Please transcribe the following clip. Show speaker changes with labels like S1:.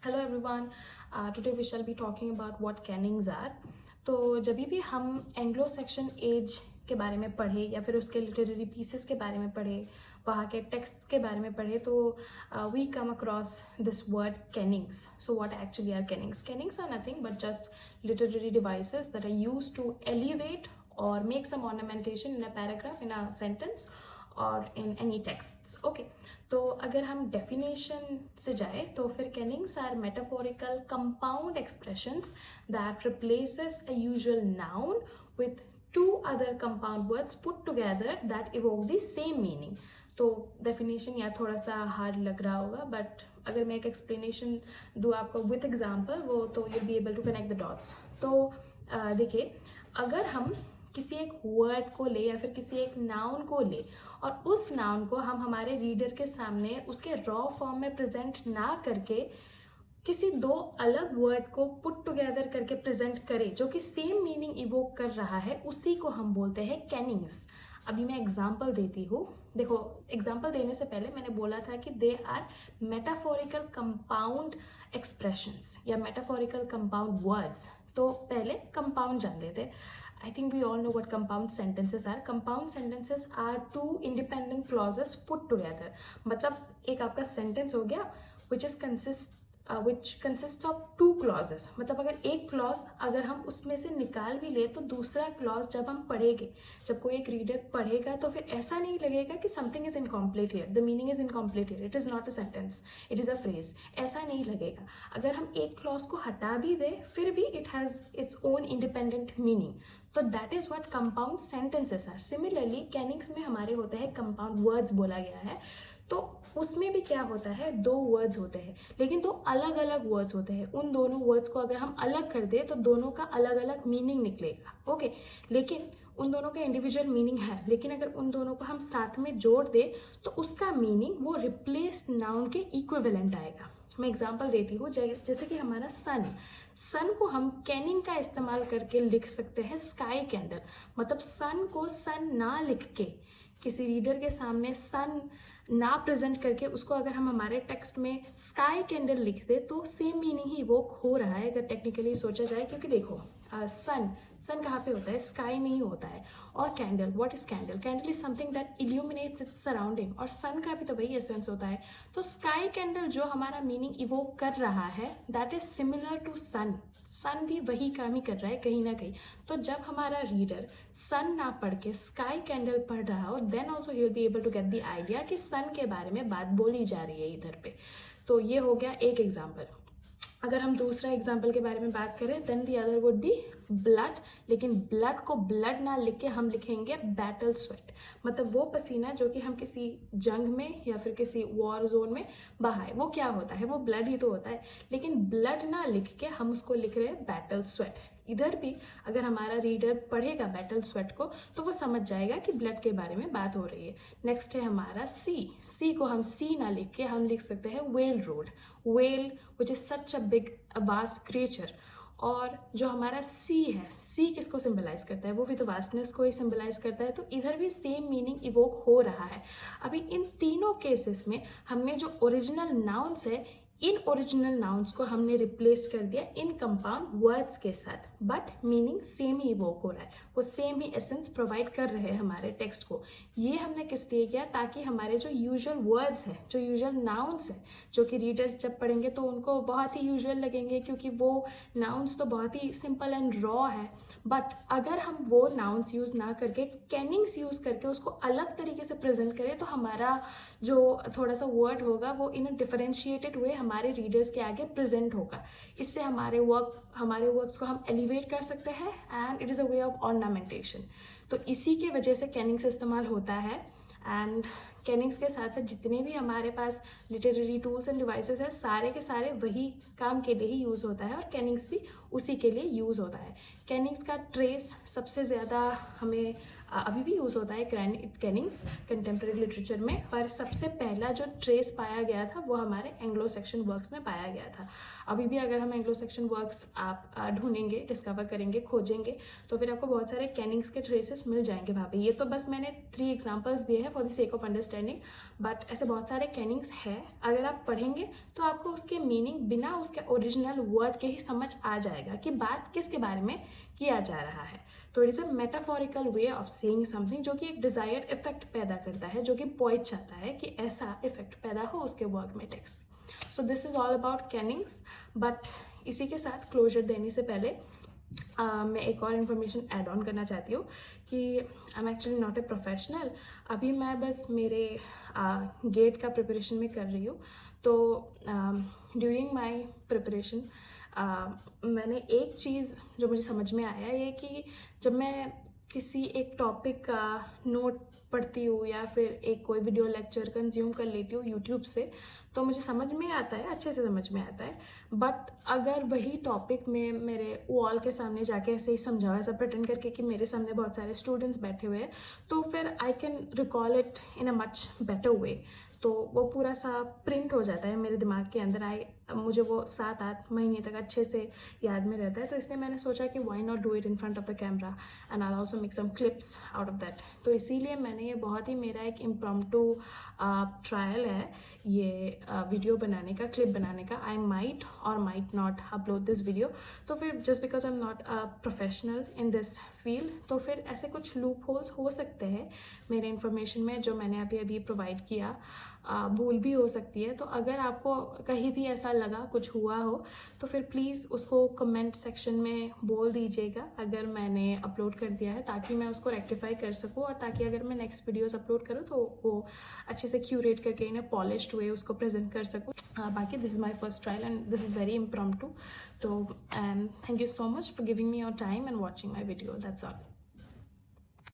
S1: Hello everyone. Today we shall be talking about what cannings are. तो जब भी हम एंग्लो सेक्शन एज के बारे में पढ़े या फिर उसके लिटरेरी पीसेस के बारे में पढ़े, वहाँ के टेक्स्ट के बारे में पढ़े, तो we come across this word kennings. So what actually are kennings? Kennings are nothing but just literary devices that are used to elevate or make some ornamentation in a paragraph, in a sentence or in any texts. Okay. तो अगर हम definition से जाए तो फिर kennings are metaphorical compound expressions that replaces a usual noun with two other compound words put together that evoke the same meaning. तो definition या थोड़ा सा हार्ड लग रहा होगा, बट अगर मैं एक एक्सप्लेनेशन दूँ आपको विथ एग्जाम्पल, वो तो you'll be able to connect the dots. तो देखिए, अगर हम किसी एक वर्ड को ले या फिर किसी एक नाउन को ले और उस नाउन को हम हमारे रीडर के सामने उसके रॉ फॉर्म में प्रेजेंट ना करके किसी दो अलग वर्ड को पुट टुगेदर करके प्रेजेंट करें जो कि सेम मीनिंग इवोक कर रहा है, उसी को हम बोलते हैं कैनिंग्स. अभी मैं एग्जाम्पल देती हूँ. देखो, एग्जाम्पल देने से पहले मैंने बोला था कि they are metaphorical compound expressions या मेटाफोरिकल कंपाउंड वर्ड्स. तो पहले कंपाउंड जान लेते हैं. I think we all know what compound sentences are. Compound sentences are two independent clauses put together. मतलब एक आपका sentence हो गया which consists of two clauses. मतलब अगर एक clause अगर हम उसमें से निकाल भी ले तो दूसरा clause जब हम पढ़ेंगे, जब कोई एक reader पढ़ेगा तो फिर ऐसा नहीं लगेगा कि something is incomplete here, the meaning is incomplete here, it is not a sentence, it is a phrase. ऐसा नहीं लगेगा. अगर हम एक clause को हटा भी दें फिर भी it has its own independent meaning. तो that is what compound sentences are. Similarly kennings में हमारे होते हैं कंपाउंड वर्ड्स बोला गया है. तो उसमें भी क्या होता है, दो वर्ड्स होते हैं लेकिन दो अलग अलग वर्ड्स होते हैं. उन दोनों वर्ड्स को अगर हम अलग कर दें तो दोनों का अलग अलग मीनिंग निकलेगा. ओके, लेकिन उन दोनों का इंडिविजुअल मीनिंग है, लेकिन अगर उन दोनों को हम साथ में जोड़ दें तो उसका मीनिंग वो रिप्लेस्ड नाउन के इक्विवेलेंट आएगा. मैं एग्जांपल देती हूँ. जैसे कि हमारा सन को हम कैनिंग का इस्तेमाल करके लिख सकते हैं स्काई कैंडल. मतलब सन को सन ना लिख के किसी रीडर के सामने सन ना प्रेजेंट करके उसको अगर हम हमारे टेक्स्ट में स्काई कैंडल लिख दे तो सेम मीनिंग ही वो हो रहा है अगर टेक्निकली सोचा जाए. क्योंकि देखो, सन कहाँ पे होता है, स्काई में ही होता है. और candle, what is candle? Candle is something that illuminates its surrounding, और सन का भी तो वही एसेंस होता है. तो स्काई कैंडल जो हमारा मीनिंग इवोक कर रहा है दैट इज सिमिलर टू सन. सन भी वही काम ही कर रहा है कहीं ना कहीं. तो जब हमारा रीडर सन ना पढ़ के स्काई कैंडल पढ़ रहा हो then also he will be able to get the idea कि सन के बारे में बात बोली जा रही है इधर पे. तो ये हो गया एक एग्जाम्पल. अगर हम दूसरा एग्जाम्पल के बारे में बात करें then the other would be blood. लेकिन ब्लड को ब्लड ना लिख के हम लिखेंगे बैटल स्वेट. मतलब वो पसीना जो कि हम किसी जंग में या फिर किसी वॉर जोन में बहाए, वो क्या होता है, वो ब्लड ही तो होता है. लेकिन ब्लड ना लिख के हम उसको लिख रहे हैं बैटल स्वेट. इधर भी अगर हमारा रीडर पढ़ेगा बैटल स्वेट को तो वो समझ जाएगा कि ब्लड के बारे में बात हो रही है. नेक्स्ट है हमारा सी को हम सी ना लिख के हम लिख सकते हैं well road. Well which is such a big vast creature. और जो हमारा सी है, सी किसको सिंबलाइज करता है, वो भी तो वास्टनेस को ही सिंबलाइज करता है. तो इधर भी सेम मीनिंग इवोक हो रहा है. अभी इन तीनों केसेस में हमने जो ओरिजिनल नाउन्स है, इन ओरिजिनल नाउन्स को हमने रिप्लेस कर दिया इन कंपाउंड वर्ड्स के साथ, but meaning same he evoke हो रहा है. वो सेम ही एसेंस प्रोवाइड कर रहे हैं हमारे टेक्स्ट को. ये हमने किस लिए किया, ताकि हमारे जो यूजुअल वर्ड्स हैं, जो यूजुअल नाउन्स हैं, जो कि रीडर्स जब पढ़ेंगे तो उनको बहुत ही यूजुअल लगेंगे क्योंकि वो नाउन्स तो बहुत ही सिंपल एंड रॉ है. बट अगर हम वो नाउन्स यूज ना करके कैनिंग्स यूज करके उसको अलग तरीके से प्रेजेंट करें तो हमारा जो थोड़ा सा वर्ड होगा वो इन अ डिफरेंशिएटेड वे हमारे रीडर्स के आगे प्रेजेंट होगा. इससे हमारे वर्क्स को हम एलिवेट कर सकते हैं and it is a way of ornamentation. तो इसी के वजह से कैनिंग्स इस्तेमाल होता है. एंड कैनिंग्स के साथ साथ जितने भी हमारे पास लिटरेरी टूल्स एंड डिवाइसेस है सारे के सारे वही काम के लिए ही यूज़ होता है और कैनिंग्स भी उसी के लिए यूज़ होता है. कैनिंग्स का ट्रेस सबसे ज़्यादा हमें अभी भी यूज़ होता है कैनिंग्स कंटेम्प्रेरी लिटरेचर में, पर सबसे पहला जो ट्रेस पाया गया था वो हमारे एंग्लो सेक्शन वर्क्स में पाया गया था। अभी भी अगर हम एंग्लो सेक्शन वर्क्स आप ढूंढेंगे, डिस्कवर करेंगे, खोजेंगे, तो फिर आपको बहुत सारे कैनिंग्स के ट्रेसेस मिल जाएंगे वहाँ पे। ये तो बस मैंने 3 एग्जांपल्स दिए हैं for the sake of understanding, but ऐसे बहुत सारे कैनिंग्स हैं। अगर आप पढ़ेंगे तो आपको उसके मीनिंग बिना उसके ओरिजिनल वर्ड के ही समझ आ जाएगा कि बात किसके बारे में किया जा रहा है। तो it is a metaphorical way of saying something, जो कि एक डिजायर्ड इफेक्ट पैदा करता है, जो कि पोएट चाहता है कि ऐसा इफेक्ट पैदा हो उसके वर्क में, टेक्स्ट में। So this is all about kennings. But इसी के साथ क्लोजर देने से पहले मैं एक और इन्फॉर्मेशन ऐड ऑन करना चाहती हूँ कि I am actually not a professional. अभी मैं बस मेरे गेट का प्रिपरेशन में कर रही हूँ। तो ड्यूरिंग माई प्रिपरेशन मैंने एक चीज़ जो मुझे समझ में आया ये कि जब मैं किसी एक टॉपिक का नोट पढ़ती हूँ या फिर एक कोई वीडियो लेक्चर कंज्यूम कर लेती हूँ यूट्यूब से, तो मुझे समझ में आता है, अच्छे से समझ में आता है। बट अगर वही टॉपिक में मेरे वॉल के सामने जाके ऐसे ही समझाओ, ऐसा प्रिटेंड करके कि मेरे सामने बहुत सारे स्टूडेंट्स बैठे हुए हैं, तो फिर I can recall it in a much better way. तो वो पूरा सा प्रिंट हो जाता है मेरे दिमाग के अंदर। मुझे वो 7-8 महीने तक अच्छे से याद में रहता है। तो इसलिए मैंने सोचा कि why not do it in front of the camera and I also make some clips out of that. तो इसीलिए मैंने ये बहुत ही मेरा एक इम्प्रॉम्प्टू ट्रायल है ये वीडियो बनाने का, क्लिप बनाने का। आई माइट और might not upload this video. तो फिर just because I am not a professional in this field, तो फिर ऐसे कुछ लूप होल्स हो सकते हैं मेरे इन्फॉर्मेशन में जो मैंने अभी प्रोवाइड किया। भूल भी हो सकती है। तो अगर आपको कहीं भी ऐसा लगा, कुछ हुआ हो, तो फिर प्लीज़ उसको कमेंट सेक्शन में बोल दीजिएगा अगर मैंने अपलोड कर दिया है, ताकि मैं उसको रेक्टिफाई कर सकूँ और ताकि अगर मैं नेक्स्ट वीडियोस अपलोड करूँ तो वो अच्छे से क्यूरेट करके इन्हें पॉलिश्ड वे उसको प्रेजेंट कर सकूँ। बाकी this is my first trial and this is very impromptu. तो and thank you so much for giving me your time and watching my video. That's all.